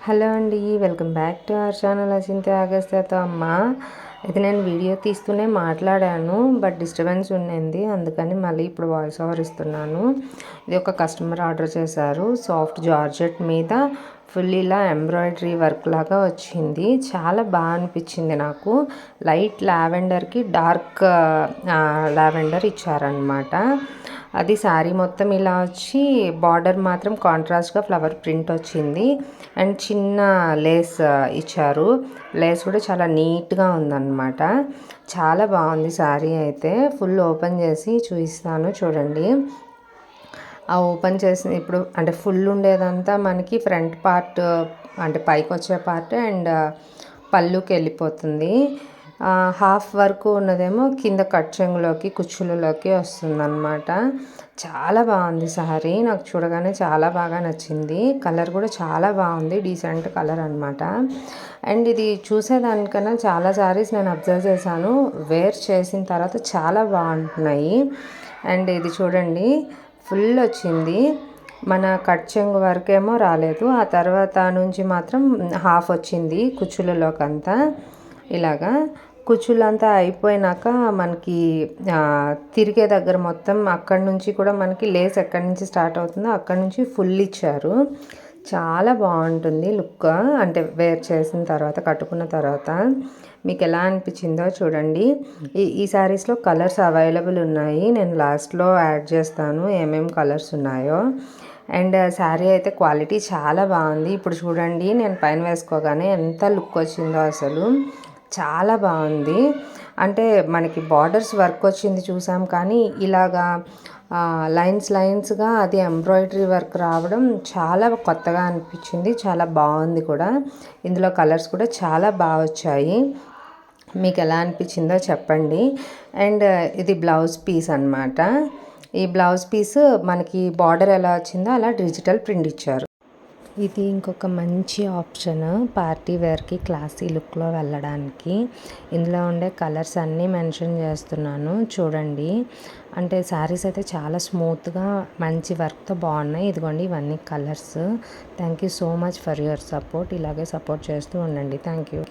Hello అండి, welcome back to our channel అచింతే అగస్త్యతో అమ్మ. ఇది నేను వీడియో తీస్తూనే మాట్లాడాను, బట్ డిస్టర్బెన్స్ ఉండింది, అందుకని మళ్ళీ ఇప్పుడు వాయిస్ ఓవర్ ఇస్తున్నాను. ఇది ఒక కస్టమర్ ఆర్డర్ చేశారు. సాఫ్ట్ జార్జెట్ మీద ఫుల్ ఇలా ఎంబ్రాయిడరీ వర్క్ లాగా వచ్చింది. చాలా బాగా అనిపించింది నాకు. లైట్ లావెండర్కి డార్క్ లావెండర్ ఇచ్చారనమాట. అది శారీ మొత్తం ఇలా వచ్చి బార్డర్ మాత్రం కాంట్రాస్ట్గా ఫ్లవర్ ప్రింట్ వచ్చింది. అండ్ చిన్న లేస్ ఇచ్చారు. లేస్ కూడా చాలా నీట్గా ఉందన్నమాట. చాలా బాగుంది శారీ అయితే. ఫుల్ ఓపెన్ చేసి చూపిస్తాను చూడండి. ఆ ఓపెన్ చేసి ఇప్పుడు అంటే ఫుల్ ఉండేదంతా మనకి ఫ్రంట్ పార్ట్ అంటే పైకి వచ్చే పార్ట్ అండ్ పళ్ళుకి వెళ్ళిపోతుంది. హాఫ్ వరకు ఉన్నదేమో కింద కట్ చెంగులోకి కుచ్చులలోకి వస్తుందన్నమాట. చాలా బాగుంది శారీ. నాకు చూడగానే చాలా బాగా నచ్చింది. కలర్ కూడా చాలా బాగుంది, డీసెంట్ కలర్ అనమాట. అండ్ ఇది చూసేదానికన్నా చాలా శారీస్ నేను అబ్జర్వ్ చేశాను, వేర్ చేసిన తర్వాత చాలా బాగుంటున్నాయి. అండ్ ఇది చూడండి, ఫుల్ వచ్చింది. మన కట్ చెంగు వరకేమో రాలేదు, ఆ తర్వాత నుంచి మాత్రం హాఫ్ వచ్చింది కుచ్చులలోకంతా. ఇలాగా కుచ్చులంతా అయిపోయినాక మనకి తిరిగే దగ్గర మొత్తం అక్కడి నుంచి కూడా మనకి లేస్ ఎక్కడి నుంచి స్టార్ట్ అవుతుందో అక్కడి నుంచి ఫుల్ ఇచ్చారు. చాలా బాగుంటుంది లుక్, అంటే వేర్ చేసిన తర్వాత కట్టుకున్న తర్వాత. మీకు ఎలా అనిపించిందో చూడండి. ఈ శారీస్లో కలర్స్ అవైలబుల్ ఉన్నాయి, నేను లాస్ట్లో యాడ్ చేస్తాను ఏమేమి కలర్స్ ఉన్నాయో. అండ్ శారీ అయితే క్వాలిటీ చాలా బాగుంది. ఇప్పుడు చూడండి, నేను పైన వేసుకోగానే ఎంత లుక్ వచ్చిందో అసలు. చాలా బాగుంది. అంటే మనకి బార్డర్స్ వర్క్ వచ్చింది చూసాం, కానీ ఇలాగా లైన్స్గా అది ఎంబ్రాయిడరీ వర్క్ రావడం చాలా కొత్తగా అనిపించింది. చాలా బాగుంది కూడా. ఇందులో కలర్స్ కూడా చాలా బాగా వచ్చాయి. మీకు ఎలా అనిపించిందో చెప్పండి. అండ్ ఇది బ్లౌజ్ పీస్ అన్నమాట. ఈ బ్లౌజ్ పీస్ మనకి బార్డర్ ఎలా వచ్చిందో అలా డిజిటల్ ప్రింట్ ఇచ్చారు. ఇది ఇంకొక మంచి ఆప్షన్ పార్టీ వేర్కి క్లాసీ లుక్లో వెళ్ళడానికి. ఇందులో ఉండే కలర్స్ అన్నీ మెన్షన్ చేస్తున్నాను చూడండి. అంటే శారీస్ అయితే చాలా స్మూత్గా మంచి వర్క్తో బాగున్నాయి. ఇదిగోండి, ఇవన్నీ colours. Thank you so much for your support. ఇలాగే సపోర్ట్ చేస్తూ ఉండండి. Thank you.